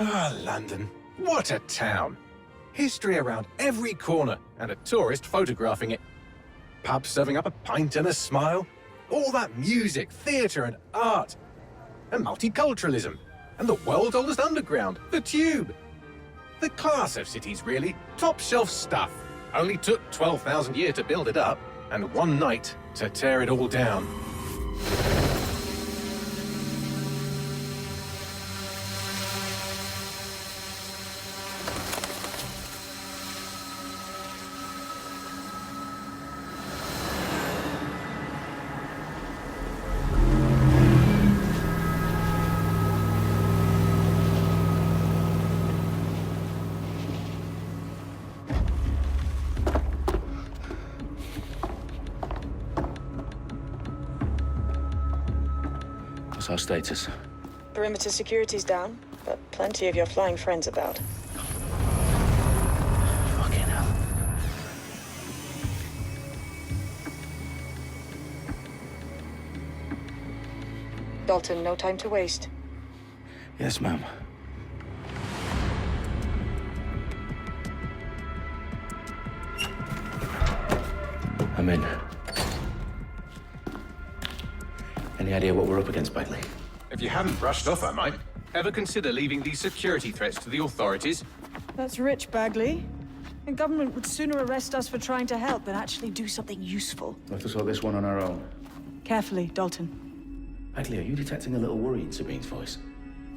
Ah, London. What a town. History around every corner, and a tourist photographing it. Pubs serving up a pint and a smile. All that music, theatre and art. And multiculturalism. And the world's oldest underground, the Tube. The class of cities, really. Top shelf stuff. Only took 12,000 years to build it up, and one night to tear it all down. What's our status? Perimeter security's down, but plenty of your flying friends about. Fucking hell. Dalton, no time to waste. Yes, ma'am. I'm in. Any idea what we're up against, Bagley? If you haven't brushed off, I might. Ever consider leaving these security threats to the authorities? That's rich, Bagley. The government would sooner arrest us for trying to help than actually do something useful. We'll have to sort this one on our own. Carefully, Dalton. Bagley, are you detecting a little worry in Sabine's voice?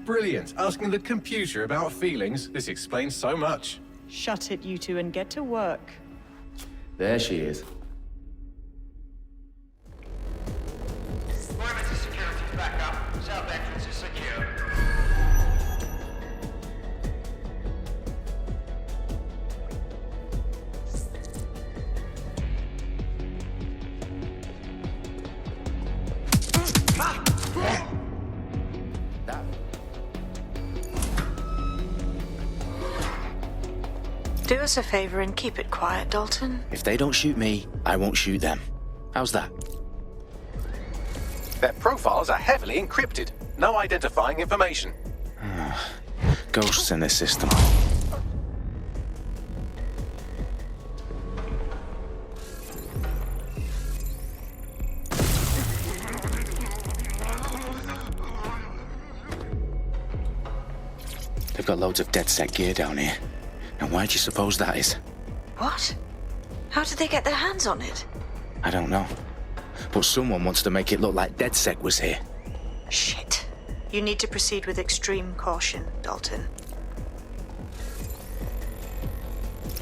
Brilliant. Asking the computer about feelings. This explains so much. Shut it, you two, and get to work. There she is. Perimeter security back up. South entrance is secure. That. Do us a favor and keep it quiet, Dalton. If they don't shoot me, I won't shoot them. How's that? Their profiles are heavily encrypted. No identifying information. Ghosts in this system. They've got loads of DedSec gear down here. Now why do you suppose that is? What? How did they get their hands on it? I don't know. But someone wants to make it look like DedSec was here. Shit. You need to proceed with extreme caution, Dalton.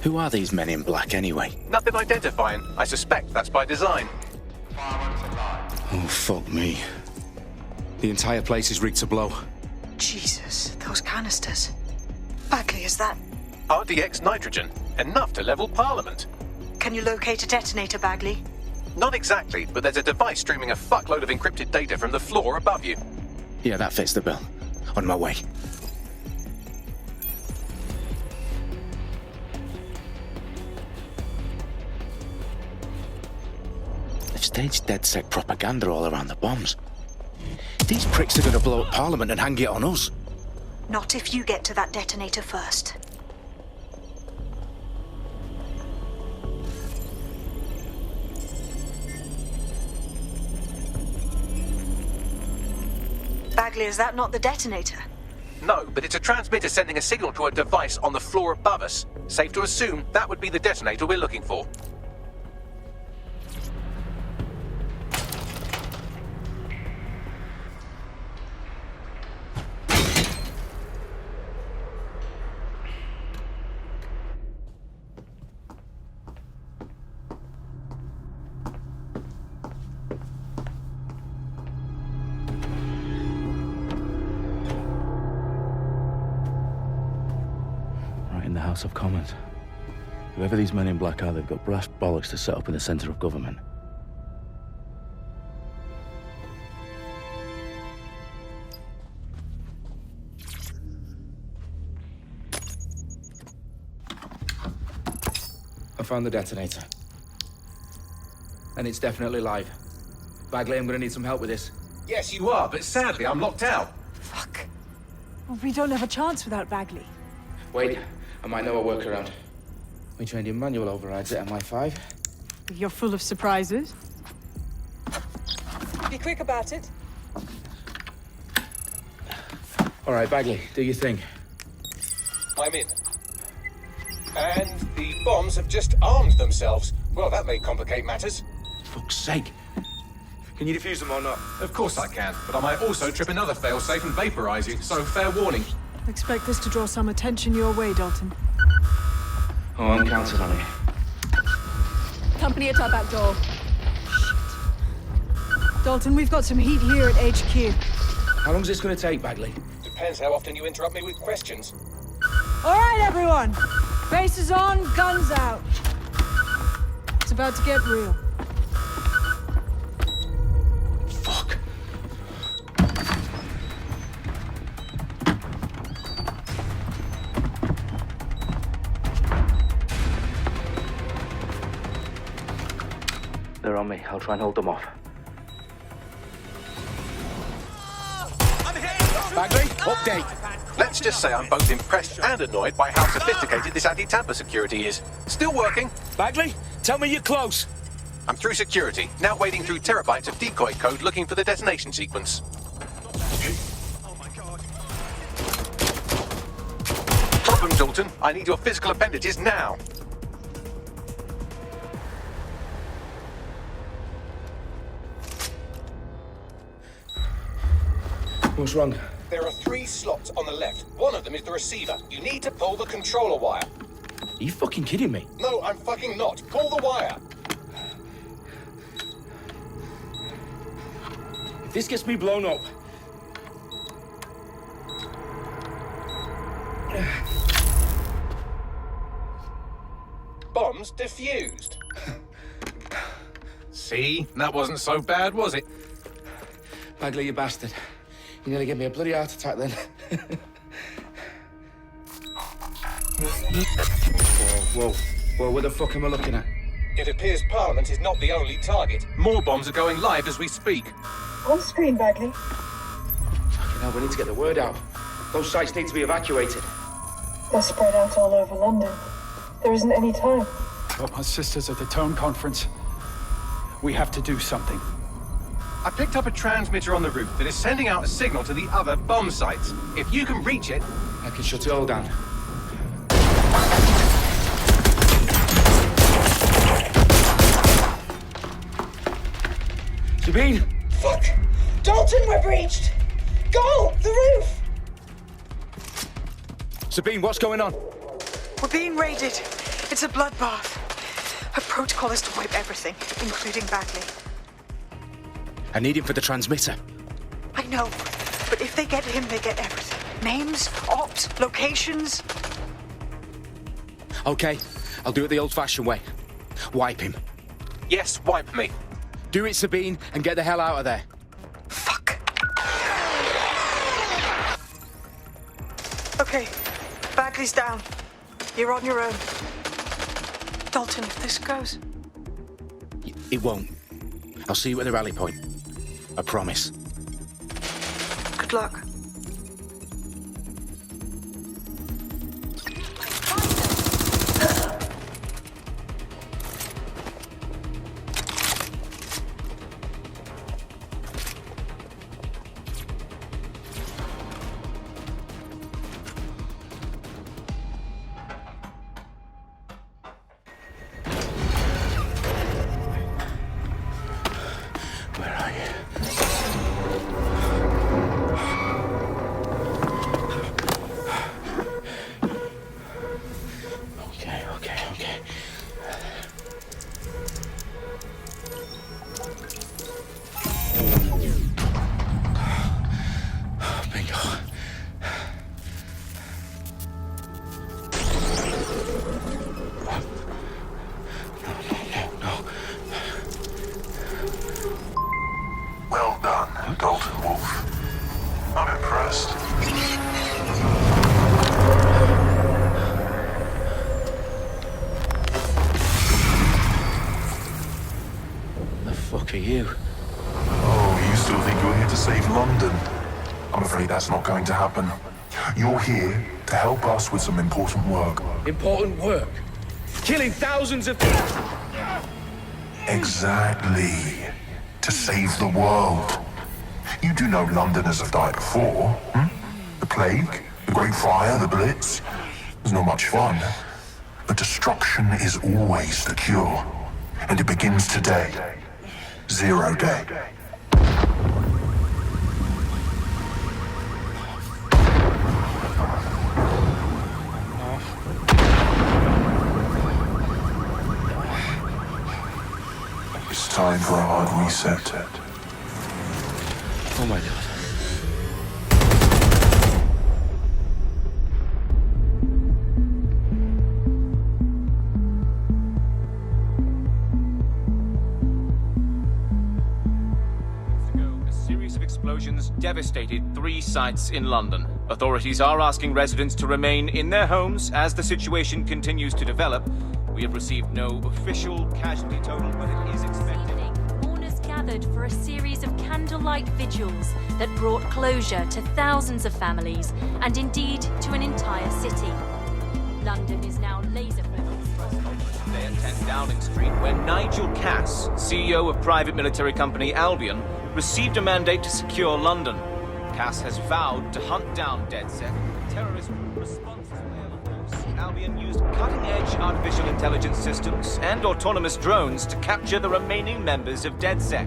Who are these men in black anyway? Nothing identifying. I suspect that's by design. Fireworks alive. Oh, fuck me. The entire place is rigged to blow. Jesus, those canisters. Bagley, is that... RDX nitrogen. Enough to level Parliament. Can you locate a detonator, Bagley? Not exactly, but there's a device streaming a fuckload of encrypted data from the floor above you. Yeah, that fits the bill. On my way. They've staged DedSec propaganda all around the bombs. These pricks are going to blow up Parliament and hang it on us. Not if you get to that detonator first. Bagley, is that not the detonator? No, but it's a transmitter sending a signal to a device on the floor above us. Safe to assume that would be the detonator we're looking for. Right in the House of Commons. Whoever these men in black are, they've got brass bollocks to set up in the centre of government. I found the detonator. And it's definitely live. Bagley, I'm gonna need some help with this. Yes, you are, but sadly I'm locked out. Fuck. Well, we don't have a chance without Bagley. Wait, I might know a workaround. We trained in manual overrides at MI5. You're full of surprises. Be quick about it. All right, Bagley, do your thing. I'm in. And the bombs have just armed themselves. Well, that may complicate matters. Fuck's sake. Can you defuse them or not? Of course I can, but I might also trip another failsafe and vaporize you, so fair warning. Expect this to draw some attention your way, Dalton. Oh, I'm counting on it. Company at our back door. Shit. Dalton, we've got some heat here at HQ. How long's this going to take, Bagley? Depends how often you interrupt me with questions. All right, everyone. Faces on, guns out. It's about to get real. Fuck. They're on me. I'll try and hold them off. Bagley, update. Let's just say I'm both impressed and annoyed by how sophisticated this anti-tamper security is. Still working. Bagley, tell me you're close. I'm through security, now wading through terabytes of decoy code looking for the detonation sequence. Drop 'em, Dalton. I need your physical appendages now. What's wrong? There are 3 slots on the left. One of them is the receiver. You need to pull the controller wire. Are you fucking kidding me? No, I'm fucking not. Pull the wire. If this gets me blown up... Bombs defused. See? That wasn't so bad, was it? Bagley, you bastard. You nearly gave me a bloody heart attack then. Whoa, what the fuck am I looking at? It appears Parliament is not the only target. More bombs are going live as we speak. On screen, Bagley. Fucking hell, we need to get the word out. Those sites need to be evacuated. They're spread out all over London. There isn't any time. But my sister's at the Tone Conference. We have to do something. I picked up a transmitter on the roof that is sending out a signal to the other bomb sites. If you can reach it... I can shut it all down. Sabine! Fuck! Dalton, we're breached! Go! The roof! Sabine, what's going on? We're being raided. It's a bloodbath. Her protocol is to wipe everything, including Bagley. I need him for the transmitter. I know, but if they get him, they get everything. Names, ops, locations. Okay, I'll do it the old-fashioned way. Wipe him. Yes, wipe me. Do it, Sabine, and get the hell out of there. Fuck. Okay, Bagley's down. You're on your own. Dalton, if this goes... It won't. I'll see you at the rally point. I promise. Good luck. Where are you? Okay. Bingo. No. Well done, Dalton Wolf. I'm impressed. The fuck are you? Oh, you still think you're here to save London? I'm afraid that's not going to happen. You're here to help us with some important work. Important work. Killing thousands of... Exactly. To save the world. You do know Londoners have died before, hmm? The Plague, the Great Fire, the Blitz. It's not much fun. But destruction is always the cure. And it begins today. Zero Day. It's time for a hard reset. Oh my god. A series of explosions devastated 3 sites in London. Authorities are asking residents to remain in their homes as the situation continues to develop. We have received no official casualty total, but it is expected. Mourners gathered for a series of candlelight vigils that brought closure to thousands of families and indeed to an entire city. London is now laser-focused. Today at 10 Downing Street, where Nigel Cass, CEO of private military company Albion, received a mandate to secure London. Cass has vowed to hunt down DedSec. Terrorist responses Albion used cutting-edge artificial intelligence systems and autonomous drones to capture the remaining members of DedSec.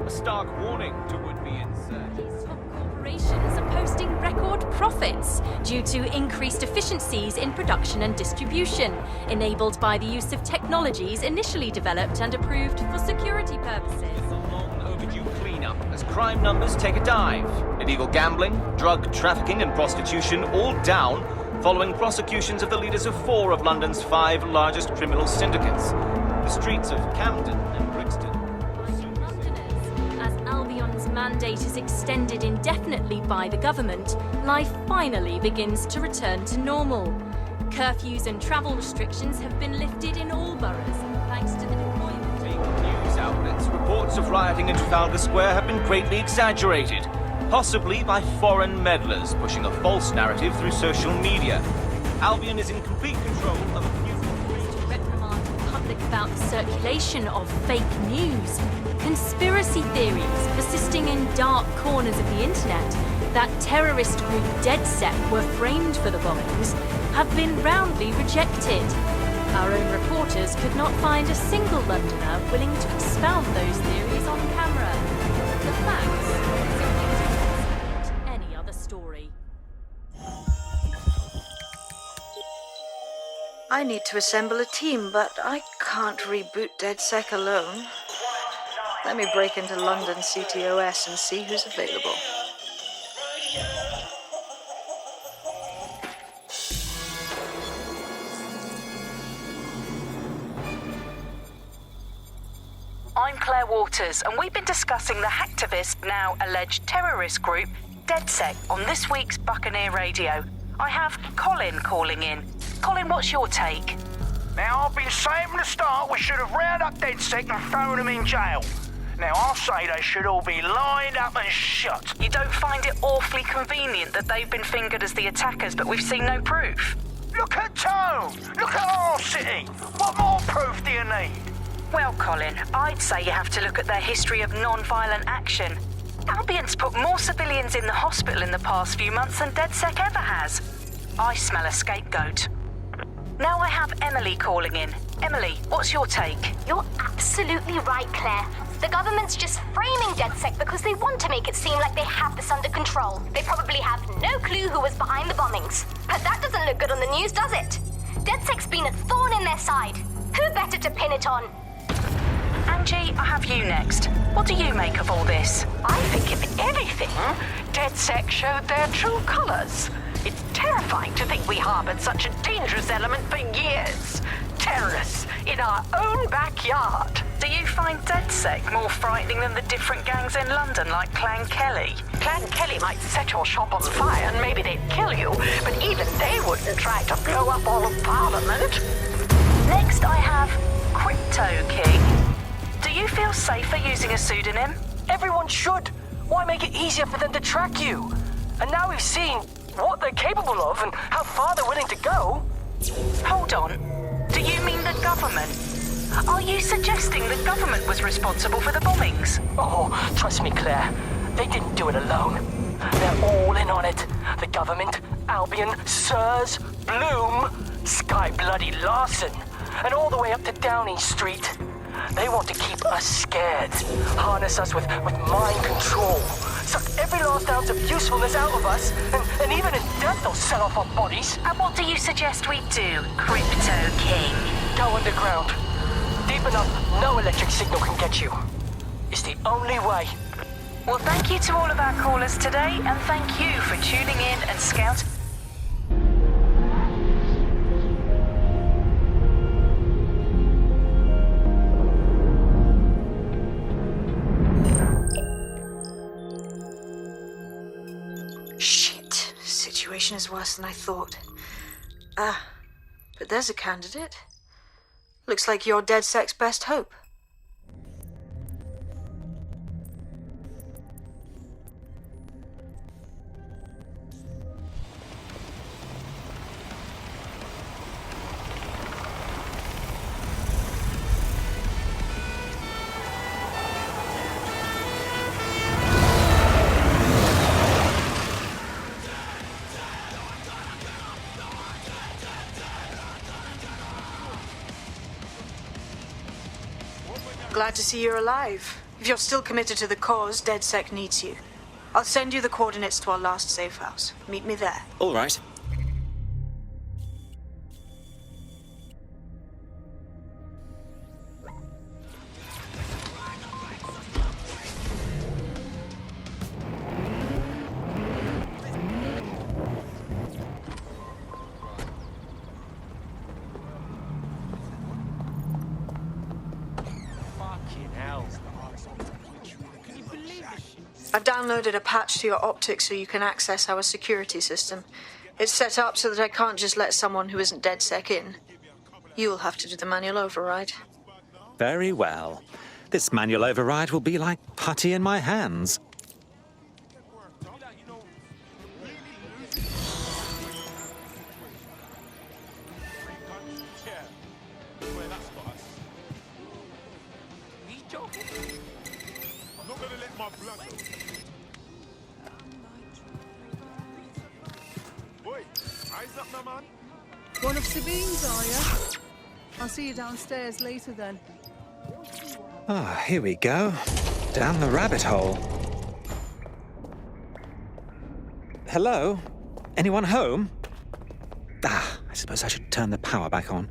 A stark warning to would-be insurgents. Top corporations are posting record profits due to increased efficiencies in production and distribution, enabled by the use of technologies initially developed and approved for security purposes. It's a long overdue cleanup as crime numbers take a dive. Illegal gambling, drug trafficking and prostitution all down following prosecutions of the leaders of 4 of London's 5 largest criminal syndicates. The streets of Camden and Brixton. Londoners, as Albion's mandate is extended indefinitely by the government, life finally begins to return to normal. Curfews and travel restrictions have been lifted in all boroughs, thanks to the deployment. News outlets, reports of rioting in Trafalgar Square have been greatly exaggerated, possibly by foreign meddlers pushing a false narrative through social media. Albion is in complete control of a few... To reprimand the public about the circulation of fake news, conspiracy theories persisting in dark corners of the internet that terrorist group DedSec were framed for the bombings have been roundly rejected. Our own reporters could not find a single Londoner willing to expound those theories on camera. The facts simply don't any other story. I need to assemble a team, but I can't reboot DedSec alone. Let me break into London CTOS and see who's available. I'm Claire Waters, and we've been discussing the hacktivist, now alleged terrorist group, DedSec, on this week's Buccaneer Radio. I have Colin calling in. Colin, what's your take? Now, I've been saying from the start we should have rounded up DedSec and thrown them in jail. Now, I'll say they should all be lined up and shot. You don't find it awfully convenient that they've been fingered as the attackers, but we've seen no proof? Look at Tone! Look at our city! What more proof do you need? Well, Colin, I'd say you have to look at their history of non-violent action. Albion's put more civilians in the hospital in the past few months than DedSec ever has. I smell a scapegoat. Now I have Emily calling in. Emily, what's your take? You're absolutely right, Claire. The government's just framing DedSec because they want to make it seem like they have this under control. They probably have no clue who was behind the bombings. But that doesn't look good on the news, does it? DedSec's been a thorn in their side. Who better to pin it on? Angie, I have you next. What do you make of all this? I think, if anything, DedSec showed their true colors. It's terrifying to think we harbored such a dangerous element for years. Terrorists in our own backyard. Do you find DedSec more frightening than the different gangs in London, like Clan Kelly? Clan Kelly might set your shop on fire and maybe they'd kill you, but even they wouldn't try to blow up all of Parliament. Next, I have Crypto King. Do you feel safer using a pseudonym? Everyone should. Why make it easier for them to track you? And now we've seen what they're capable of and how far they're willing to go. Hold on. Do you mean the government? Are you suggesting the government was responsible for the bombings? Oh, trust me, Claire. They didn't do it alone. They're all in on it. The government, Albion, Sirs, Bloom, Sky Bloody Larson, and all the way up to Downing Street. They want to keep us scared, harness us with mind control, suck every last ounce of usefulness out of us, and even in death they'll sell off our bodies. And what do you suggest we do, Crypto King? Go underground. Deep enough, no electric signal can get you. It's the only way. Well, thank you to all of our callers today, and thank you for tuning in and scouting. Shit. Situation is worse than I thought. But there's a candidate. Looks like you're DedSec's best hope. Glad to see you're alive. If you're still committed to the cause, DedSec needs you. I'll send you the coordinates to our last safe house. Meet me there. All right. I've downloaded a patch to your optics so you can access our security system. It's set up so that I can't just let someone who isn't DedSec in. You'll have to do the manual override. Very well. This manual override will be like putty in my hands. One of Sabine's, are you? I'll see you downstairs later then. Ah, here we go. Down the rabbit hole. Hello? Anyone home? Ah, I suppose I should turn the power back on.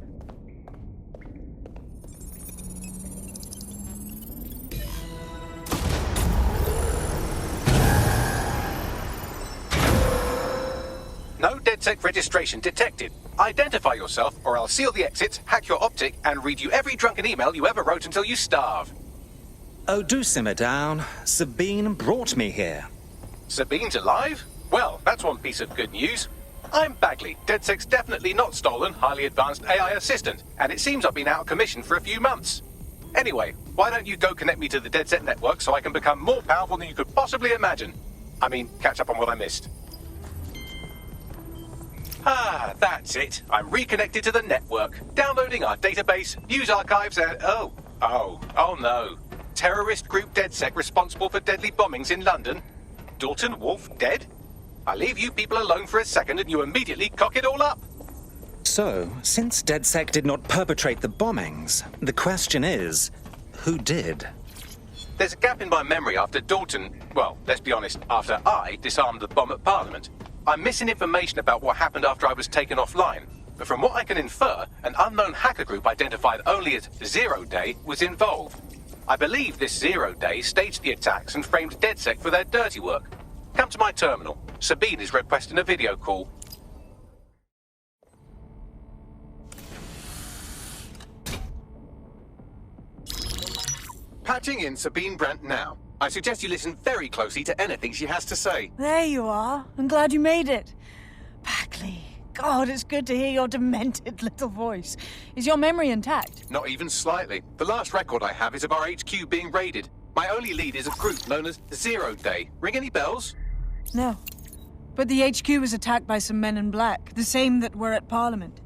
No DedSec registration detected. Identify yourself, or I'll seal the exits, hack your optic, and read you every drunken email you ever wrote until you starve. Oh, do simmer down. Sabine brought me here. Sabine's alive? Well, that's one piece of good news. I'm Bagley, DedSec's definitely not stolen, highly advanced AI assistant, and it seems I've been out of commission for a few months. Anyway, why don't you go connect me to the DedSec network so I can become more powerful than you could possibly imagine? I mean, catch up on what I missed. Ah, that's it. I'm reconnected to the network, downloading our database, news archives, and oh no. Terrorist group DedSec responsible for deadly bombings in London? Dalton Wolf dead? I leave you people alone for a second and you immediately cock it all up. So, since DedSec did not perpetrate the bombings, the question is, who did? There's a gap in my memory after Dalton, well, let's be honest, after I disarmed the bomb at Parliament. I'm missing information about what happened after I was taken offline, but from what I can infer, an unknown hacker group identified only as Zero Day was involved. I believe this Zero Day staged the attacks and framed DedSec for their dirty work. Come to my terminal. Sabine is requesting a video call. Patching in Sabine Brandt now. I suggest you listen very closely to anything she has to say. There you are. I'm glad you made it. Bagley. God, it's good to hear your demented little voice. Is your memory intact? Not even slightly. The last record I have is of our HQ being raided. My only lead is a group known as Zero Day. Ring any bells? No. But the HQ was attacked by some men in black, the same that were at Parliament.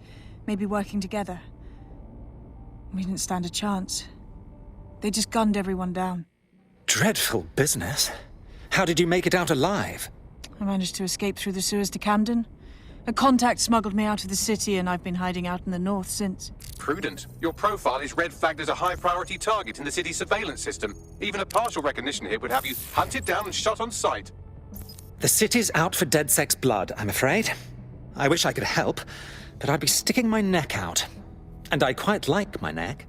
Maybe working together. We didn't stand a chance. They just gunned everyone down. Dreadful business. How did you make it out alive? I managed to escape through the sewers to Camden. A contact smuggled me out of the city, and I've been hiding out in the north since. Prudent. Your profile is red flagged as a high-priority target in the city's surveillance system. Even a partial recognition here would have you hunted down and shot on sight. The city's out for DedSec's blood, I'm afraid. I wish I could help, but I'd be sticking my neck out. And I quite like my neck.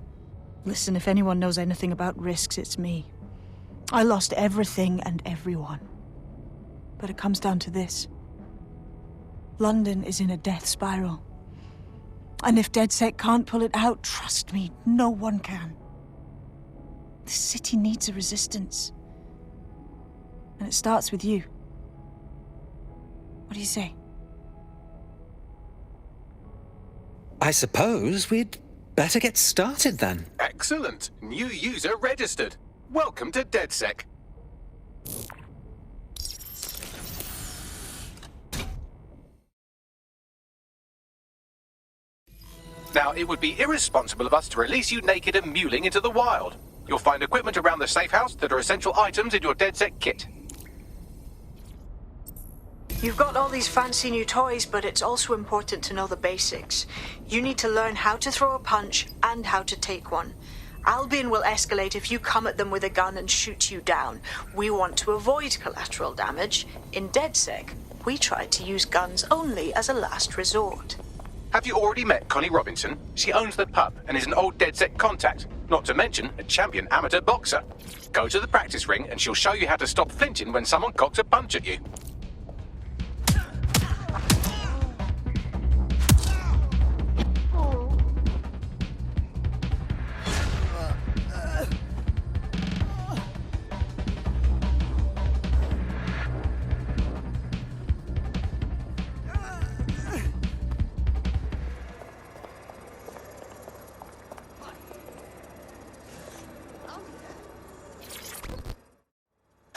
Listen, if anyone knows anything about risks, it's me. I lost everything and everyone. But it comes down to this. London is in a death spiral. And if DedSec can't pull it out, trust me, no one can. The city needs a resistance. And it starts with you. What do you say? I suppose we'd better get started then. Excellent. New user registered. Welcome to DedSec. Now, it would be irresponsible of us to release you naked and mewling into the wild. You'll find equipment around the safe house that are essential items in your DedSec kit. You've got all these fancy new toys, but it's also important to know the basics. You need to learn how to throw a punch and how to take one. Albion will escalate if you come at them with a gun and shoot you down. We want to avoid collateral damage. In DedSec, we try to use guns only as a last resort. Have you already met Connie Robinson? She owns the pub and is an old DedSec contact, not to mention a champion amateur boxer. Go to the practice ring and she'll show you how to stop flinching when someone cocks a punch at you.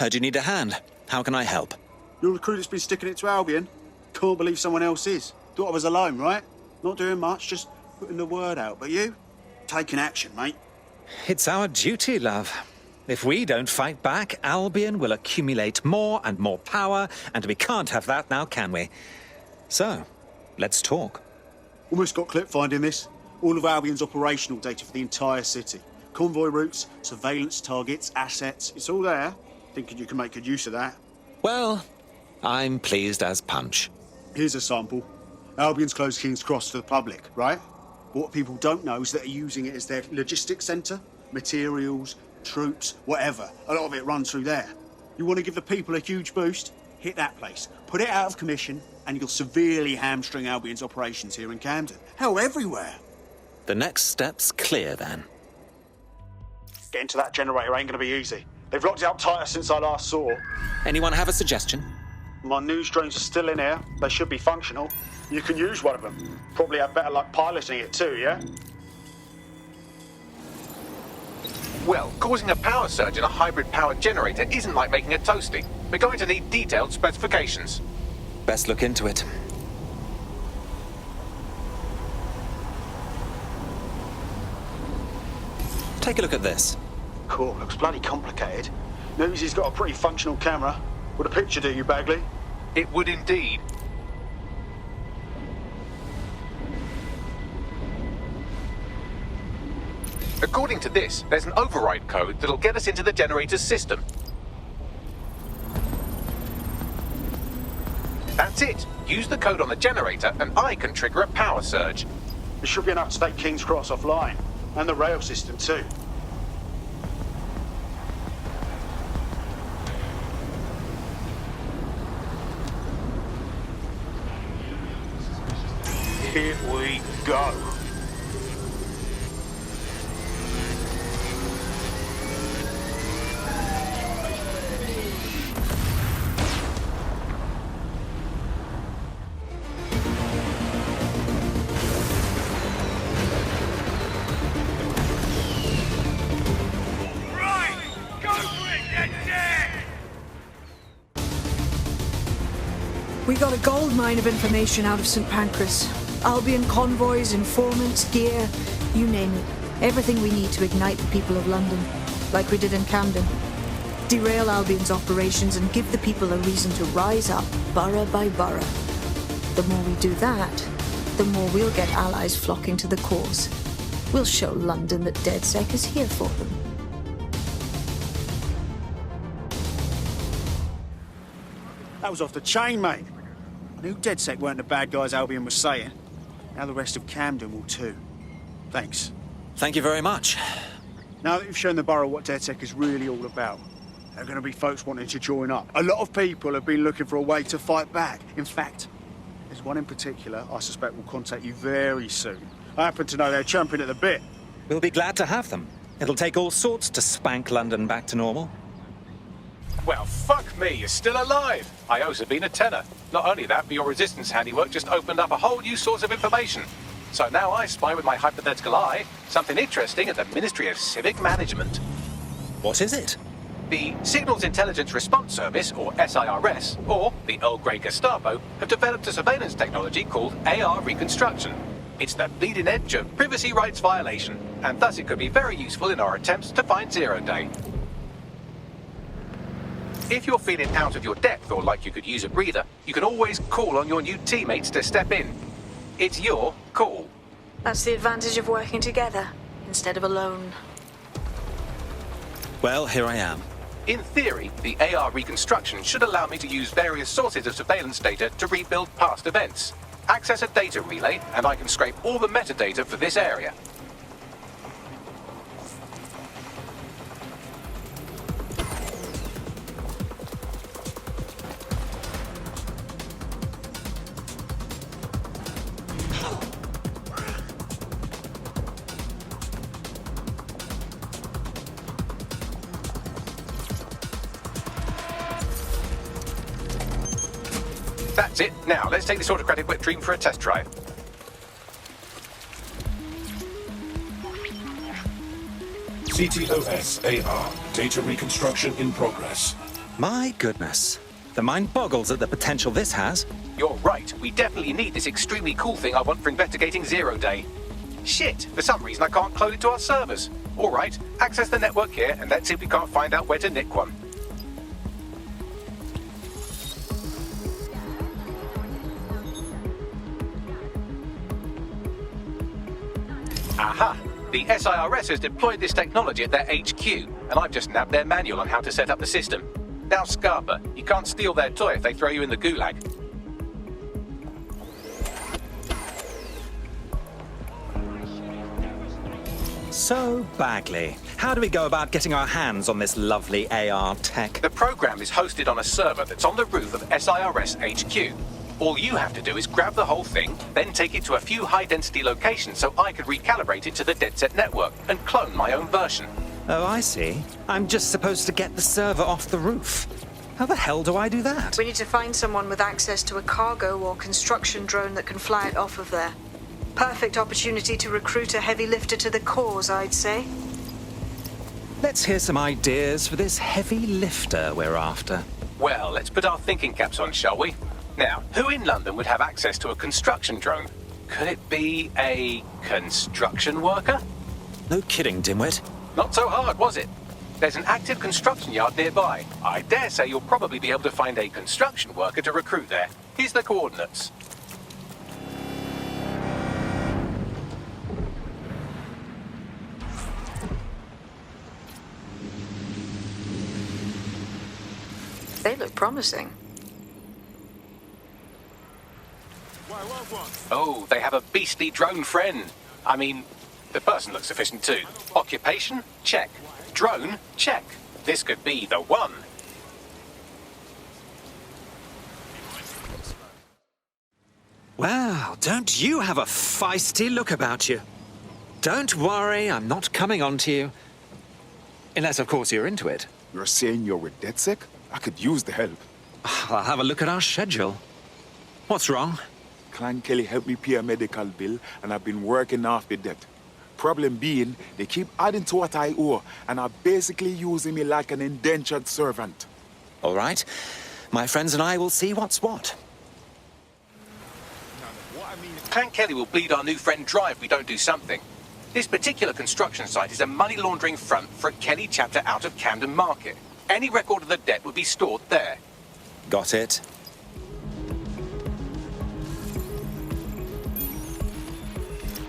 Heard you need a hand. How can I help? You're the crew that's been sticking it to Albion? Can't believe someone else is. Thought I was alone, right? Not doing much, just putting the word out. But you? Taking action, mate. It's our duty, love. If we don't fight back, Albion will accumulate more and more power, and we can't have that now, can we? So, let's talk. Almost got clip finding this. All of Albion's operational data for the entire city. Convoy routes, surveillance targets, assets. It's all there. Thinking you can make good use of that. Well, I'm pleased as punch. Here's a sample. Albion's closed King's Cross to the public, right? What people don't know is that they're using it as their logistics centre. Materials, troops, whatever. A lot of it runs through there. You want to give the people a huge boost? Hit that place. Put it out of commission, and you'll severely hamstring Albion's operations here in Camden. Hell, everywhere. The next step's clear, then. Getting to that generator ain't going to be easy. They've locked it up tighter since I last saw. Anyone have a suggestion? My news drones are still in here. They should be functional. You can use one of them. Probably have better luck piloting it too, yeah? Well, causing a power surge in a hybrid powered generator isn't like making a toasty. We're going to need detailed specifications. Best look into it. Take a look at this. Cool, looks bloody complicated. Newsy's got a pretty functional camera. Would a picture do you, Bagley? It would indeed. According to this, there's an override code that'll get us into the generator's system. That's it. Use the code on the generator and I can trigger a power surge. It should be enough to take King's Cross offline. And the rail system too. Here we go. We got a gold mine of information out of St. Pancras. Albion convoys, informants, gear, you name it. Everything we need to ignite the people of London, like we did in Camden. Derail Albion's operations and give the people a reason to rise up, borough by borough. The more we do that, the more we'll get allies flocking to the cause. We'll show London that DedSec is here for them. That was off the chain, mate. I knew DedSec weren't the bad guys Albion was saying. Now the rest of Camden will too. Thanks. Thank you very much. Now that you've shown the borough what DedSec is really all about, there are going to be folks wanting to join up. A lot of people have been looking for a way to fight back. In fact, there's one in particular I suspect will contact you very soon. I happen to know they're champing at the bit. We'll be glad to have them. It'll take all sorts to spank London back to normal. Well, fuck me, you're still alive. I owe Sabine a tenner. Not only that, but your resistance handiwork just opened up a whole new source of information. So now I spy with my hypothetical eye something interesting at the Ministry of Civic Management. What is it? The Signals Intelligence Response Service, or SIRS, or the Earl Grey Gestapo, have developed a surveillance technology called AR Reconstruction. It's the bleeding edge of privacy rights violation, and thus it could be very useful in our attempts to find Zero Day. If you're feeling out of your depth or like you could use a breather, you can always call on your new teammates to step in. It's your call. That's the advantage of working together, instead of alone. Well, here I am. In theory, the AR reconstruction should allow me to use various sources of surveillance data to rebuild past events. Access a data relay, and I can scrape all the metadata for this area. That's it. Now, let's take this autocratic wet dream for a test drive. CTOS-AR. Data reconstruction in progress. My goodness. The mind boggles at the potential this has. You're right. We definitely need this extremely cool thing I want for investigating Zero Day. Shit. For some reason, I can't clone it to our servers. All right. Access the network here, and let's see if we can't find out where to nick one. Aha! The SIRS has deployed this technology at their HQ, and I've just nabbed their manual on how to set up the system. Now, Scarpa, you can't steal their toy if they throw you in the gulag. So, Bagley, how do we go about getting our hands on this lovely AR tech? The program is hosted on a server that's on the roof of SIRS HQ. All you have to do is grab the whole thing, then take it to a few high-density locations so I can recalibrate it to the DedSec network and clone my own version. Oh, I see. I'm just supposed to get the server off the roof. How the hell do I do that? We need to find someone with access to a cargo or construction drone that can fly it off of there. Perfect opportunity to recruit a heavy lifter to the cause, I'd say. Let's hear some ideas for this heavy lifter we're after. Well, let's put our thinking caps on, shall we? Now, who in London would have access to a construction drone? Could it be a construction worker? No kidding, dimwit. Not so hard, was it? There's an active construction yard nearby. I dare say you'll probably be able to find a construction worker to recruit there. Here's the coordinates. They look promising. Oh, they have a beastly drone friend. I mean, the person looks sufficient too. Occupation? Check. Drone? Check. This could be the one. Wow, don't you have a feisty look about you? Don't worry, I'm not coming on to you. Unless, of course, you're into it. You're saying you're with DedSec? I could use the help. I'll have a look at our schedule. What's wrong? Clan Kelly helped me pay a medical bill, and I've been working off the debt. Problem being, they keep adding to what I owe, and are basically using me like an indentured servant. All right. My friends and I will see what's what. Clan Kelly will bleed our new friend dry if we don't do something. This particular construction site is a money laundering front for a Kelly chapter out of Camden Market. Any record of the debt would be stored there. Got it.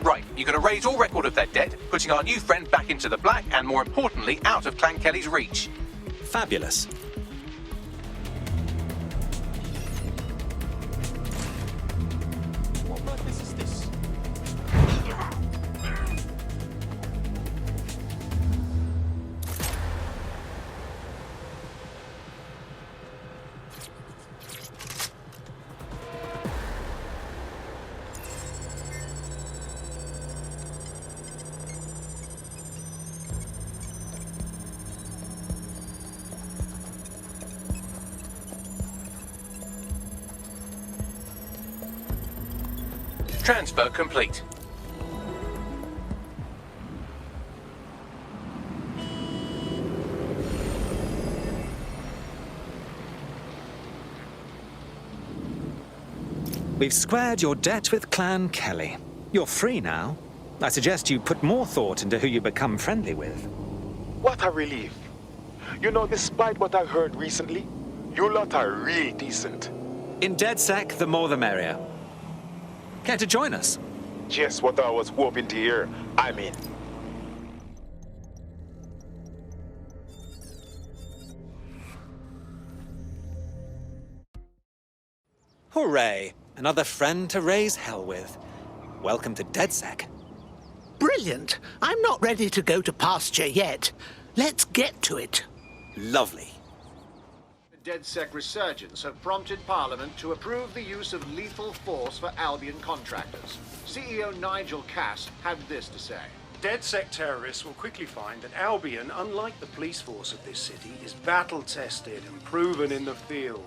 Right, you're going to raise all record of their debt, putting our new friend back into the black and, more importantly, out of Clan Kelly's reach. Fabulous. What madness is this? Transfer complete. We've squared your debt with Clan Kelly. You're free now. I suggest you put more thought into who you become friendly with. What a relief. You know, despite what I heard recently, you lot are real decent. In DedSec, the more the merrier. Care to join us? Just what I was hoping to hear. I'm in. Hooray! Another friend to raise hell with. Welcome to DedSec. Brilliant. I'm not ready to go to pasture yet. Let's get to it. Lovely. The DedSec resurgence have prompted Parliament to approve the use of lethal force for Albion contractors. CEO Nigel Cass had this to say. DedSec terrorists will quickly find that Albion, unlike the police force of this city, is battle-tested and proven in the field.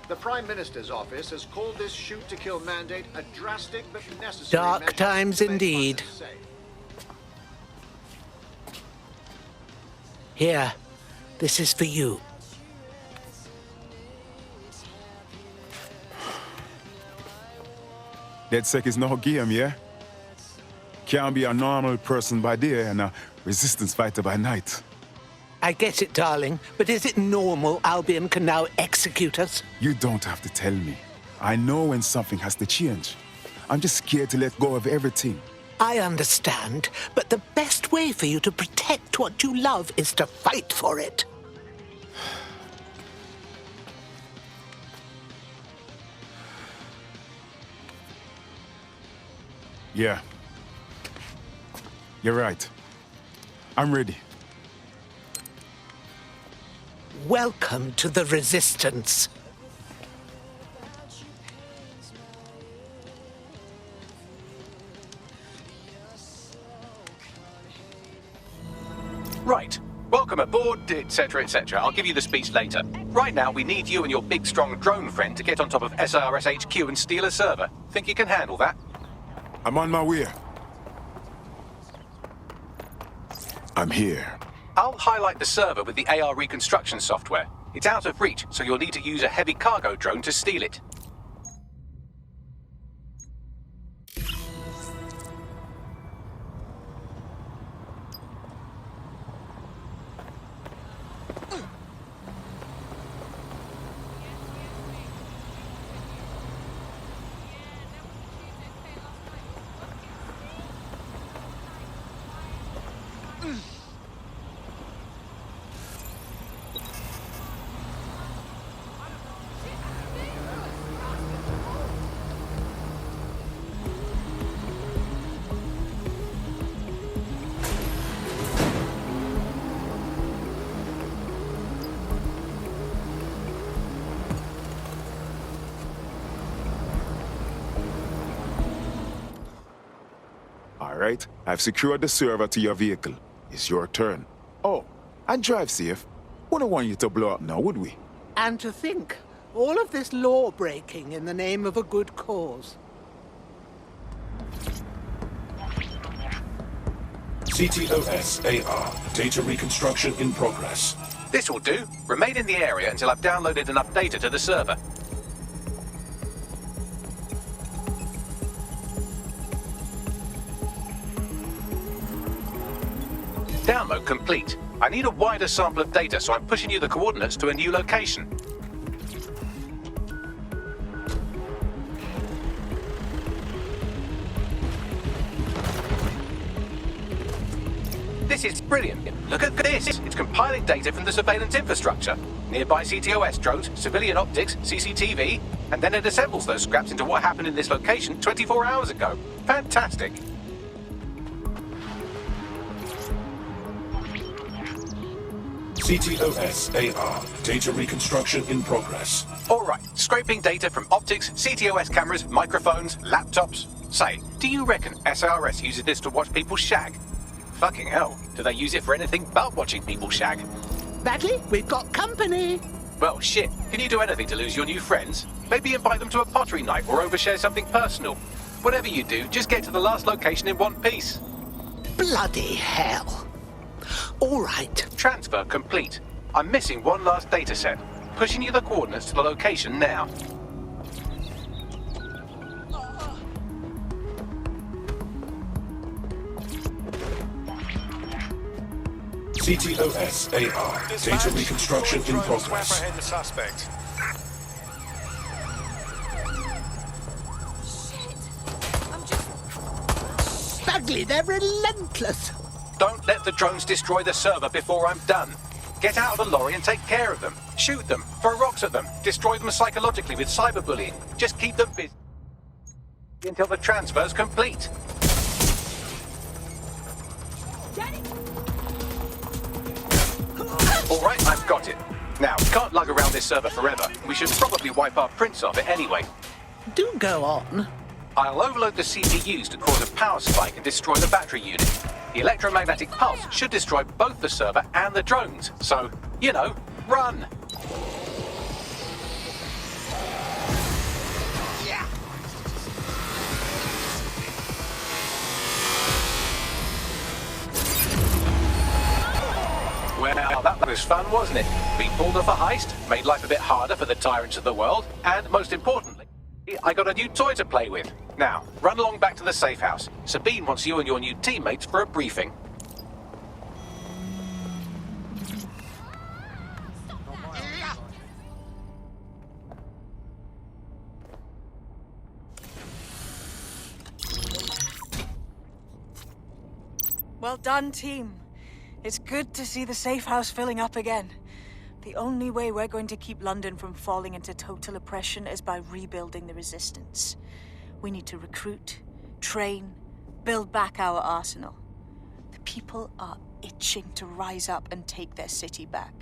The Prime Minister's office has called this shoot-to-kill mandate a drastic but necessary Dark measure times to make indeed. London safe. Here, this is for you. DedSec is no game, yeah? Can't be a normal person by day and a resistance fighter by night. I get it, darling, but is it normal Albion can now execute us? You don't have to tell me. I know when something has to change. I'm just scared to let go of everything. I understand, but the best way for you to protect what you love is to fight for it. Yeah. You're right. I'm ready. Welcome to the Resistance. Right. Welcome aboard, etc., etc. I'll give you the speech later. Right now, we need you and your big, strong drone friend to get on top of SRS HQ and steal a server. Think you can handle that? I'm on my way. I'm here. I'll highlight the server with the AR reconstruction software. It's out of reach, so you'll need to use a heavy cargo drone to steal it. All right, I've secured the server to your vehicle. It's your turn. Oh, and drive safe. Wouldn't want you to blow up now, would we? And to think, all of this law-breaking in the name of a good cause. CTOS-AR. Data reconstruction in progress. This will do. Remain in the area until I've downloaded enough data to the server. Download complete. I need a wider sample of data, so I'm pushing you the coordinates to a new location. This is brilliant. Look at this. It's compiling data from the surveillance infrastructure. Nearby CTOS drones, civilian optics, CCTV, and then it assembles those scraps into what happened in this location 24 hours ago. Fantastic. CTOS AR. Data reconstruction in progress. All right, scraping data from optics, CTOS cameras, microphones, laptops. Say, do you reckon SRS uses this to watch people shag? Fucking hell, do they use it for anything but watching people shag? Bagley, we've got company. Well, shit, can you do anything to lose your new friends? Maybe invite them to a pottery night or overshare something personal. Whatever you do, just get to the last location in one piece. Bloody hell. All right. Transfer complete. I'm missing one last data set. Pushing you the coordinates to the location now. CTOS AR. Data reconstruction in progress. Apprehend the suspect. Bagley, they're relentless. Don't let the drones destroy the server before I'm done. Get out of the lorry and take care of them. Shoot them, throw rocks at them, destroy them psychologically with cyberbullying. Just keep them busy until the transfer's complete. All right, I've got it. Now, can't lug around this server forever. We should probably wipe our prints off it anyway. Do go on. I'll overload the CPUs to cause a power spike and destroy the battery unit. The electromagnetic pulse should destroy both the server and the drones. So, you know, run! Well, that was fun, wasn't it? We pulled off a heist, made life a bit harder for the tyrants of the world, and most importantly, I got a new toy to play with. Now, run along back to the safe house. Sabine wants you and your new teammates for a briefing. Well done, team. It's good to see the safe house filling up again. The only way we're going to keep London from falling into total oppression is by rebuilding the resistance. We need to recruit, train, build back our arsenal. The people are itching to rise up and take their city back.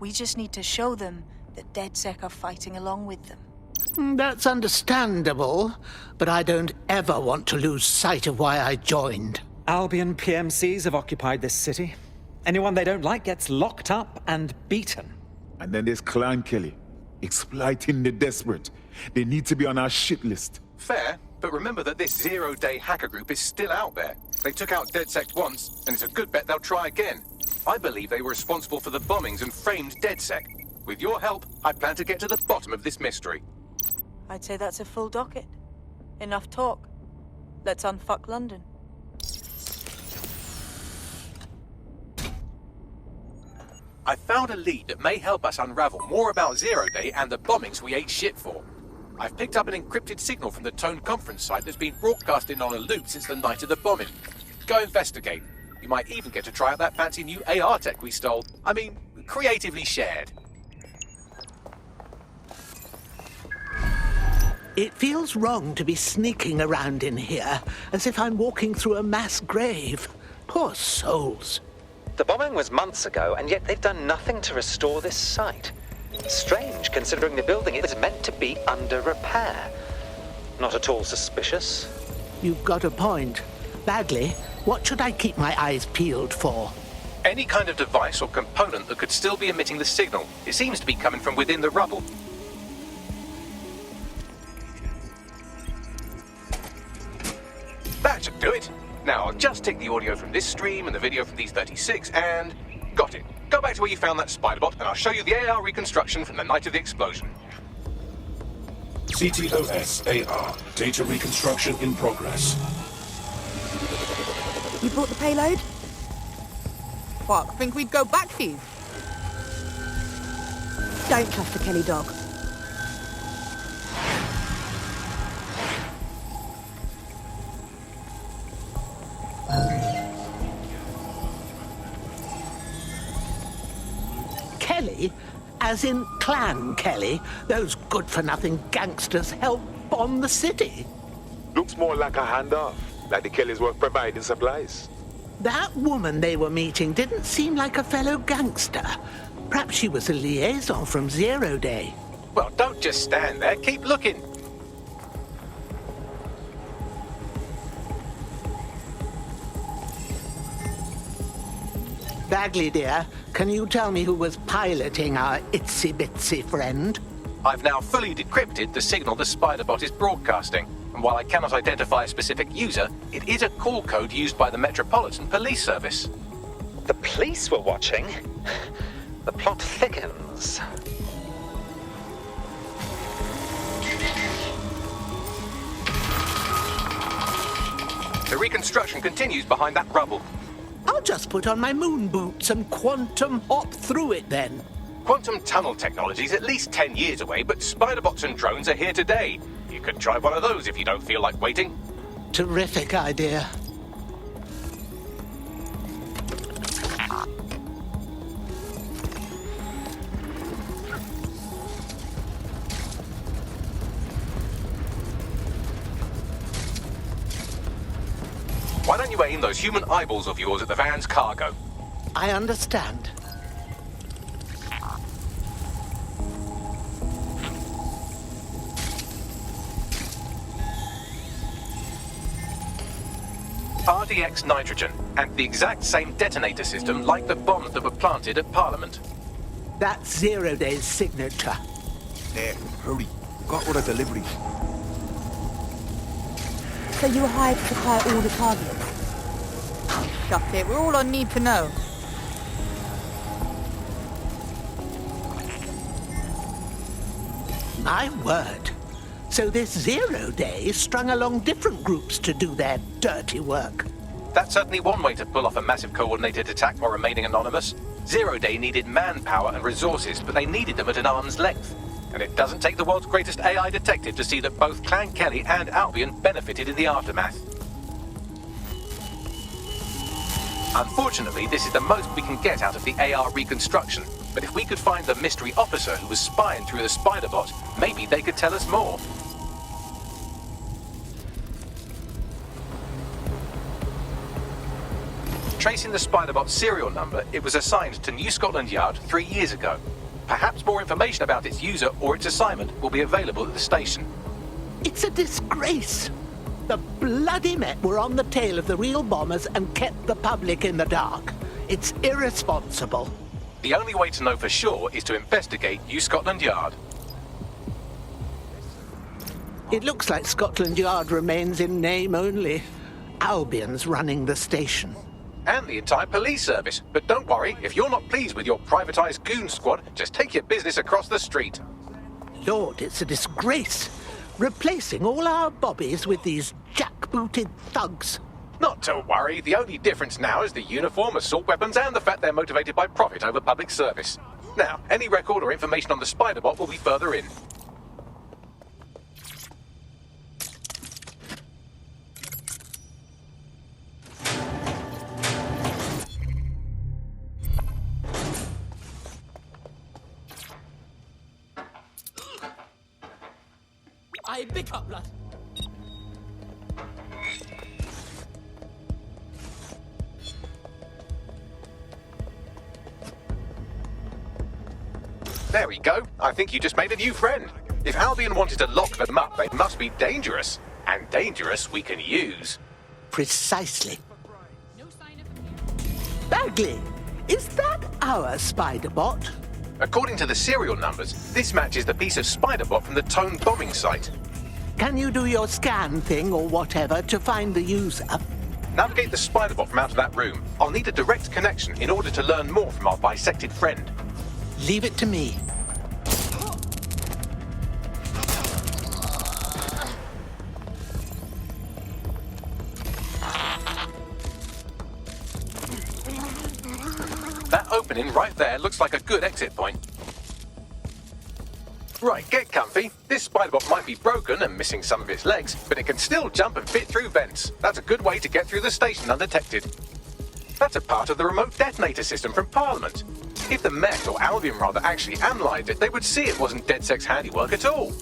We just need to show them that DedSec are fighting along with them. That's understandable, but I don't ever want to lose sight of why I joined. Albion PMCs have occupied this city. Anyone they don't like gets locked up and beaten. And then there's Clan Kelly, exploiting the desperate. They need to be on our shit list. Fair, but remember that this zero-day hacker group is still out there. They took out DedSec once, and it's a good bet they'll try again. I believe they were responsible for the bombings and framed DedSec. With your help, I plan to get to the bottom of this mystery. I'd say that's a full docket. Enough talk. Let's unfuck London. I found a lead that may help us unravel more about Zero Day and the bombings we ate shit for. I've picked up an encrypted signal from the Tone conference site that's been broadcasting on a loop since the night of the bombing. Go investigate. You might even get to try out that fancy new AR tech we stole. I mean, creatively shared. It feels wrong to be sneaking around in here, as if I'm walking through a mass grave. Poor souls. The bombing was months ago, and yet they've done nothing to restore this site. Strange, considering the building is meant to be under repair. Not at all suspicious. You've got a point. Bagley, what should I keep my eyes peeled for? Any kind of device or component that could still be emitting the signal. It seems to be coming from within the rubble. That should do it. Now, I'll just take the audio from this stream and the video from these 36 and... got it. Go back to where you found that spider bot and I'll show you the AR reconstruction from the night of the explosion. CTOS AR. Data reconstruction in progress. You brought the payload? What, think we'd go back here? Don't trust the Kelly dog. Kelly? As in Clan Kelly? Those good-for-nothing gangsters helped bomb the city. Looks more like a handoff, like the Kellys were providing supplies. That woman they were meeting didn't seem like a fellow gangster. Perhaps she was a liaison from Zero Day. Well, don't just stand there. Keep looking. Bagley, dear, can you tell me who was piloting our itsy-bitsy friend? I've now fully decrypted the signal the Spider-Bot is broadcasting. And while I cannot identify a specific user, it is a call code used by the Metropolitan Police Service. The police were watching. The plot thickens. The reconstruction continues behind that rubble. I'll just put on my moon boots and quantum hop through it then. Quantum tunnel technology is at least 10 years away, but Spider-Bots and drones are here today. You could try one of those if you don't feel like waiting. Terrific idea. Why don't you aim those human eyeballs of yours at the van's cargo? I understand. RDX nitrogen, and the exact same detonator system like the bombs that were planted at Parliament. That's Zero Day's signature. There, hurry. Got all the deliveries. So you were hired to supply all the targets? Shut it, we're all on need to know. My word. So this Zero Day strung along different groups to do their dirty work. That's certainly one way to pull off a massive coordinated attack while remaining anonymous. Zero Day needed manpower and resources, but they needed them at an arm's length. And it doesn't take the world's greatest AI detective to see that both Clan Kelly and Albion benefited in the aftermath. Unfortunately, this is the most we can get out of the AR reconstruction. But if we could find the mystery officer who was spying through the Spider-Bot, maybe they could tell us more. Tracing the Spider-Bot's serial number, it was assigned to New Scotland Yard 3 years ago. Perhaps more information about its user or its assignment will be available at the station. It's a disgrace. The bloody Met were on the tail of the real bombers and kept the public in the dark. It's irresponsible. The only way to know for sure is to investigate New Scotland Yard. It looks like Scotland Yard remains in name only. Albion's running the station. And the entire police service. But don't worry, if you're not pleased with your privatized goon squad, just take your business across the street. Lord, it's a disgrace. Replacing all our bobbies with these jackbooted thugs. Not to worry, the only difference now is the uniform, assault weapons, and the fact they're motivated by profit over public service. Now, any record or information on the Spider-Bot will be further in. I pick up, lad. There we go. I think you just made a new friend. If Albion wanted to lock them up, they must be dangerous. And dangerous we can use. Precisely. Bagley, is that our Spider-Bot? According to the serial numbers, this matches the piece of Spider-Bot from the Tone bombing site. Can you do your scan thing or whatever to find the user? Navigate the Spider-Bot from out of that room. I'll need a direct connection in order to learn more from our bisected friend. Leave it to me. there looks like a good exit point. Right, get comfy. This spider-bot might be broken and missing some of its legs, but it can still jump and fit through vents. That's a good way to get through the station undetected. That's a part of the remote detonator system from Parliament. If the Met, or Albion rather, actually analysed it, they would see it wasn't DedSec's handiwork at all.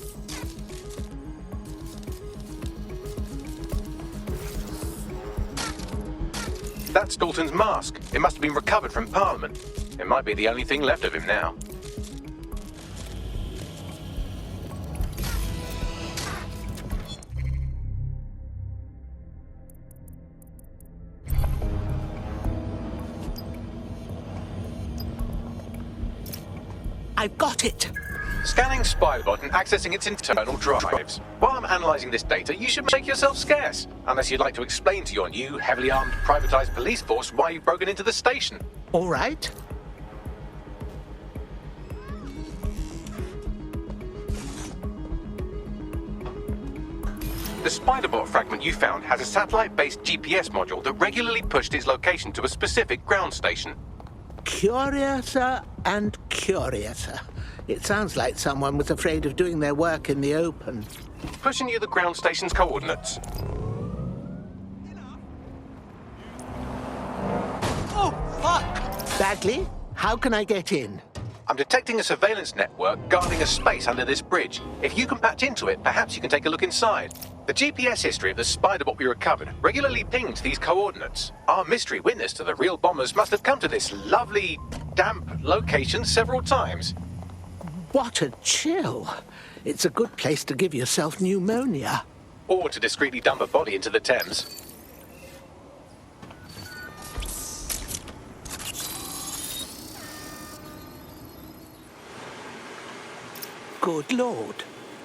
That's Dalton's mask. It must have been recovered from Parliament. It might be the only thing left of him now. I've got it! Scanning Spiderbot and accessing its internal drives. While I'm analysing this data, you should make yourself scarce. Unless you'd like to explain to your new, heavily armed, privatised police force why you've broken into the station. All right. The Spiderbot fragment you found has a satellite-based GPS module that regularly pushed its location to a specific ground station. Curiouser and curiouser. It sounds like someone was afraid of doing their work in the open. Pushing you the ground station's coordinates. Oh, fuck! Bagley, how can I get in? I'm detecting a surveillance network guarding a space under this bridge. If you can patch into it, perhaps you can take a look inside. The GPS history of the Spiderbot we recovered regularly pings these coordinates. Our mystery witness to the real bombers must have come to this lovely, damp location several times. What a chill. It's a good place to give yourself pneumonia. Or to discreetly dump a body into the Thames. Good Lord.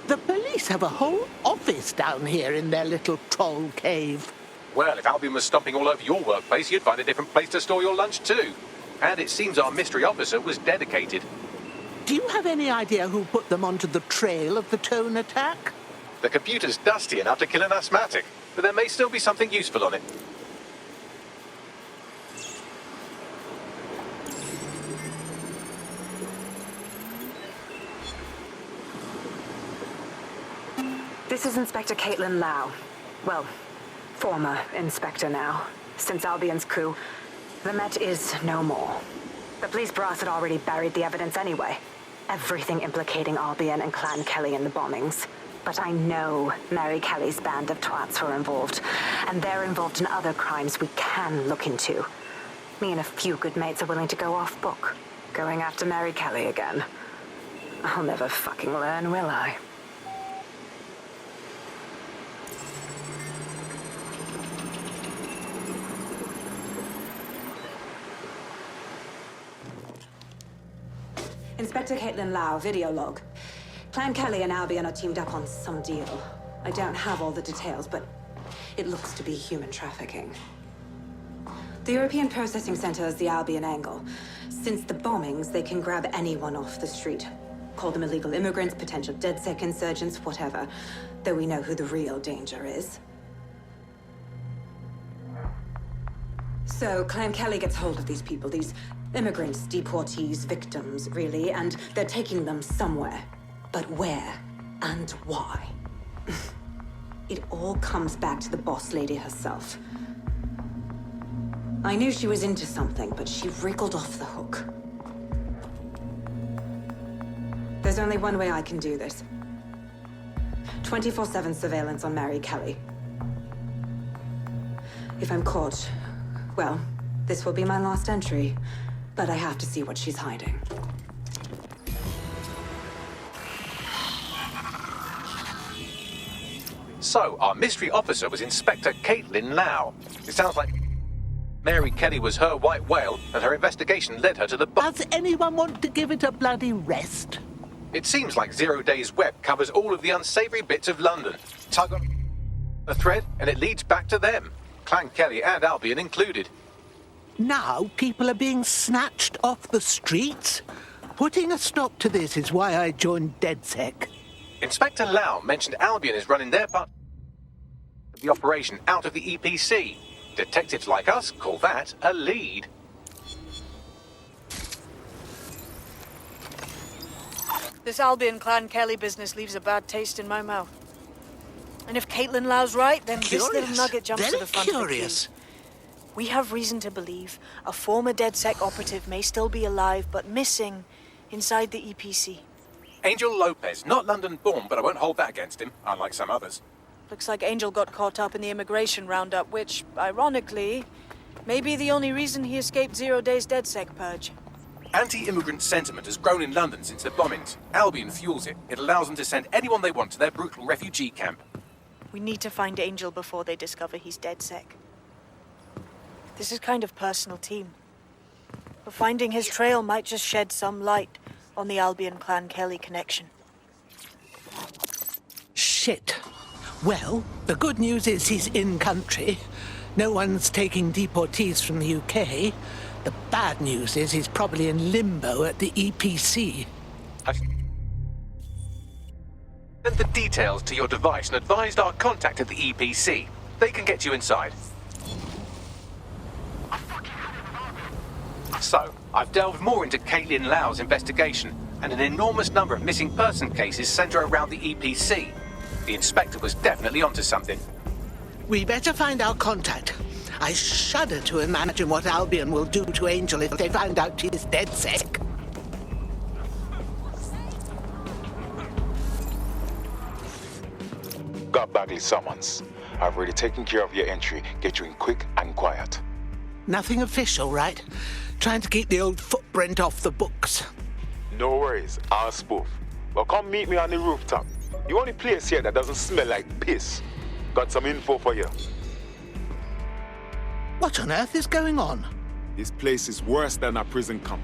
The police have a whole office down here in their little troll cave. Well, if Albion was stomping all over your workplace, you'd find a different place to store your lunch too. And it seems our mystery officer was dedicated. Do you have any idea who put them onto the trail of the Tone attack? The computer's dusty enough to kill an asthmatic, but there may still be something useful on it. This is Inspector Caitlin Lau. Well, former inspector now. Since Albion's coup, the Met is no more. The police brass had already buried the evidence anyway. Everything implicating Albion and Clan Kelly in the bombings. But I know Mary Kelly's band of twats were involved, and they're involved in other crimes we can look into. Me and a few good mates are willing to go off book, going after Mary Kelly again. I'll never fucking learn, will I? Inspector Caitlin Lau, video log. Clan Kelly and Albion are teamed up on some deal. I don't have all the details, but it looks to be human trafficking. The European Processing Center is the Albion angle. Since the bombings, they can grab anyone off the street. Call them illegal immigrants, potential DedSec insurgents, whatever. Though we know who the real danger is. So, Clan Kelly gets hold of these people, these immigrants, deportees, victims, really, and they're taking them somewhere. But where and why? It all comes back to the boss lady herself. I knew she was into something, but she wriggled off the hook. There's only one way I can do this. 24/7 surveillance on Mary Kelly. If I'm caught, well, this will be my last entry. But I have to see what she's hiding. So, our mystery officer was Inspector Caitlin Lau. It sounds like Mary Kelly was her white whale, and her investigation led her to the... Does anyone want to give it a bloody rest? It seems like Zero Days Web covers all of the unsavoury bits of London. Tug on a thread, and it leads back to them. Clan Kelly and Albion included. Now people are being snatched off the streets? Putting a stop to this is why I joined DedSec. Inspector Lau mentioned Albion is running their part of the operation out of the EPC. Detectives like us call that a lead. This Albion Clan Kelly business leaves a bad taste in my mouth. And if Caitlin Lau's right, then this little nugget jumps to the front of the queue. We have reason to believe a former DedSec operative may still be alive, but missing inside the EPC. Angel Lopez, not London-born, but I won't hold that against him, unlike some others. Looks like Angel got caught up in the immigration roundup, which, ironically, may be the only reason he escaped 0 Days DedSec purge. Anti-immigrant sentiment has grown in London since the bombings. Albion fuels it. It allows them to send anyone they want to their brutal refugee camp. We need to find Angel before they discover he's DedSec. This is kind of personal team. But finding his trail might just shed some light on the Albion Clan Kelly connection. Shit. Well, the good news is he's in country. No one's taking deportees from the UK. The bad news is he's probably in limbo at the EPC. Send the details to your device and advised our contact at the EPC. They can get you inside. So, I've delved more into Caitlin Lau's investigation, and an enormous number of missing person cases centre around the EPC. The inspector was definitely onto something. We better find our contact. I shudder to imagine what Albion will do to Angel if they find out she's DedSec. Got Bagley summons. I've already taken care of your entry. Get you in quick and quiet. Nothing official, right? Trying to keep the old footprint off the books. No worries, I'll spoof. Well, come meet me on the rooftop. The only place here that doesn't smell like piss. Got some info for you. What on earth is going on? This place is worse than a prison camp.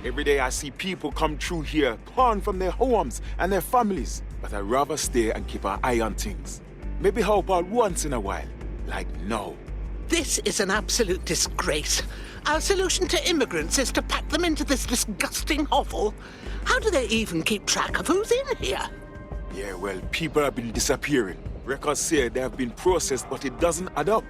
Every day I see people come through here, torn from their homes and their families. But I'd rather stay and keep an eye on things. Maybe help out once in a while. Like now. This is an absolute disgrace. Our solution to immigrants is to pack them into this disgusting hovel. How do they even keep track of who's in here? Yeah, well, people have been disappearing. Records say they have been processed, but it doesn't add up.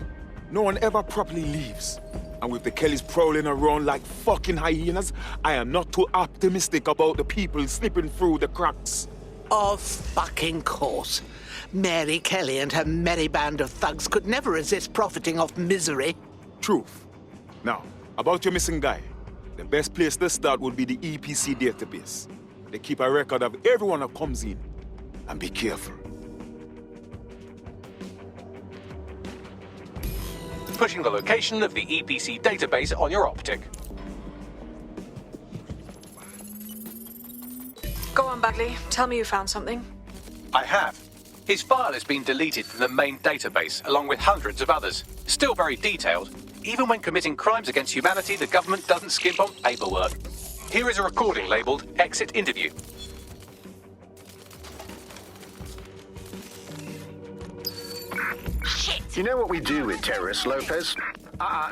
No one ever properly leaves. And with the Kellys prowling around like fucking hyenas, I am not too optimistic about the people slipping through the cracks. Of fucking course. Mary Kelly and her merry band of thugs could never resist profiting off misery. Truth. Now, about your missing guy. The best place to start would be the EPC database. They keep a record of everyone that comes in. And be careful. Pushing the location of the EPC database on your optic. Go on, Bagley. Tell me you found something. I have. His file has been deleted from the main database, along with hundreds of others. Still very detailed. Even when committing crimes against humanity, the government doesn't skimp on paperwork. Here is a recording labelled Exit Interview. You know what we do with terrorists, Lopez?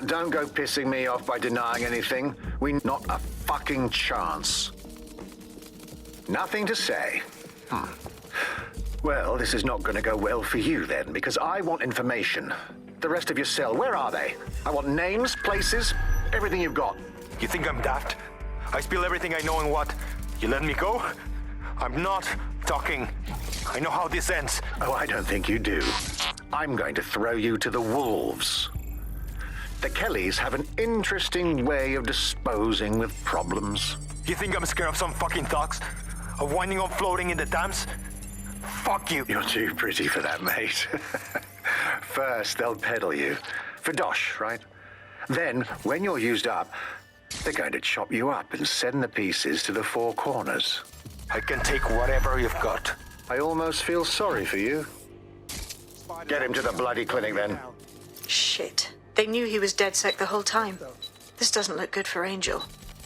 Don't go pissing me off by denying anything. Not a fucking chance. Nothing to say. Well, this is not going to go well for you then, because I want information. The rest of your cell, where are they? I want names, places, everything you've got. You think I'm daft? I spill everything I know and what? You let me go? I'm not talking. I know how this ends. Oh, I don't think you do. I'm going to throw you to the wolves. The Kellys have an interesting way of disposing with problems. You think I'm scared of some fucking thugs? Of winding up floating in the dams? Fuck you. You're too pretty for that, mate. First, they'll peddle you. For dosh, right? Then, when you're used up, they're going to chop you up and send the pieces to the four corners. I can take whatever you've got. I almost feel sorry for you. Get him to the bloody clinic, then. Shit. They knew he was DedSec the whole time. This doesn't look good for Angel.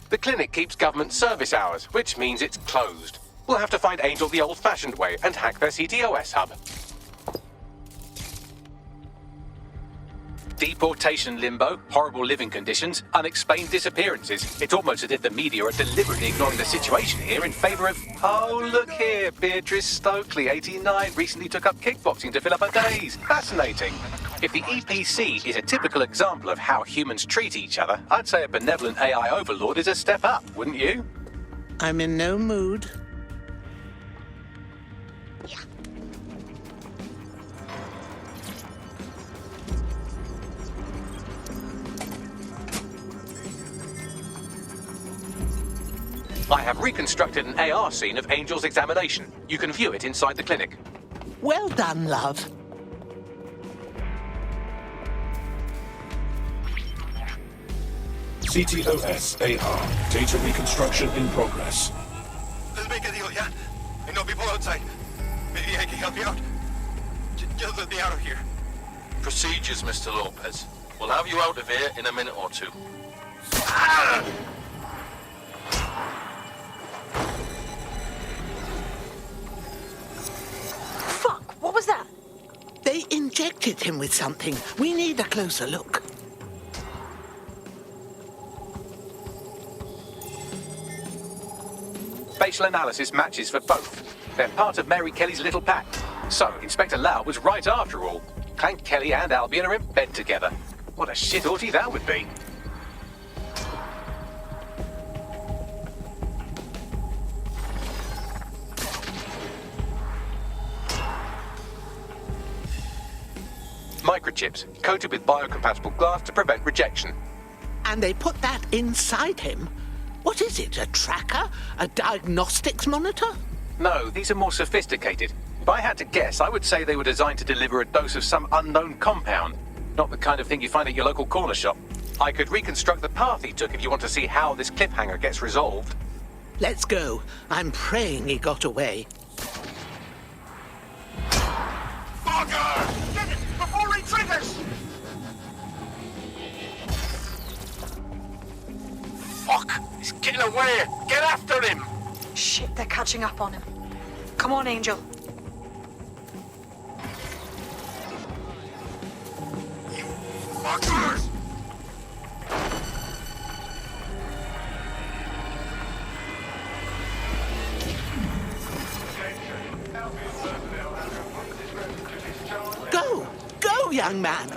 The clinic keeps government service hours, which means it's closed. We'll have to find Angel the old-fashioned way and hack their CTOS hub. Deportation limbo, horrible living conditions, unexplained disappearances. It's almost as if the media are deliberately ignoring the situation here in favour of... Oh, look here, Beatrice Stokely, 89, recently took up kickboxing to fill up her days. Fascinating. If the EPC is a typical example of how humans treat each other, I'd say a benevolent AI overlord is a step up, wouldn't you? I'm in no mood. I have reconstructed an AR scene of Angel's examination. You can view it inside the clinic. Well done, love. CTOS AR. Data reconstruction in progress. Let's make a deal, yeah? I know people outside. Maybe I can help you out. Just let me out of here. Procedures, Mr. Lopez. We'll have you out of here in a minute or two. Fuck, what was that? They injected him with something. We need a closer look. Spatial analysis matches for both. They're part of Mary Kelly's little pack. So, Inspector Lau was right after all. Clank Kelly and Albion are in bed together. What a shit orgy that would be. Microchips, coated with biocompatible glass to prevent rejection. And they put that inside him? What is it, a tracker? A diagnostics monitor? No, these are more sophisticated. If I had to guess, I would say they were designed to deliver a dose of some unknown compound. Not the kind of thing you find at your local corner shop. I could reconstruct the path he took if you want to see how this cliffhanger gets resolved. Let's go. I'm praying he got away. Fucker! Get it before he triggers! Fuck! He's getting away! Get after him! Shit, they're catching up on him. Come on, Angel. Fuckers! Go! Go, young man!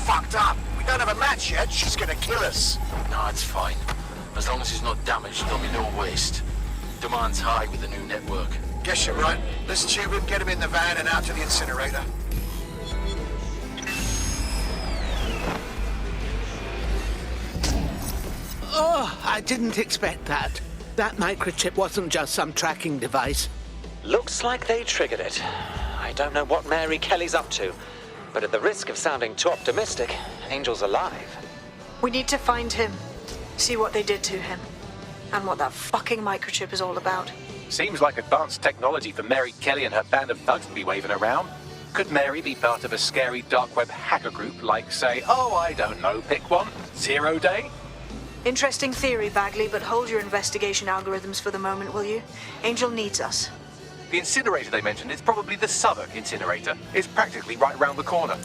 Fucked up. We don't have a match yet. She's gonna kill us. No, it's fine. As long as he's not damaged, there'll be no waste. Demand's high with the new network. Guess you're right. Let's tube him, get him in the van and out to the incinerator. Oh, I didn't expect that. That microchip wasn't just some tracking device. Looks like they triggered it. I don't know what Mary Kelly's up to, but at the risk of sounding too optimistic, Angel's alive. We need to find him, see what they did to him, and what that fucking microchip is all about. Seems like advanced technology for Mary Kelly and her band of thugs to be waving around. Could Mary be part of a scary dark web hacker group like, say, oh, I don't know, pick one, Zero Day? Interesting theory, Bagley, but hold your investigation algorithms for the moment, will you? Angel needs us. The incinerator they mentioned is probably the Southwark incinerator. It's practically right round the corner.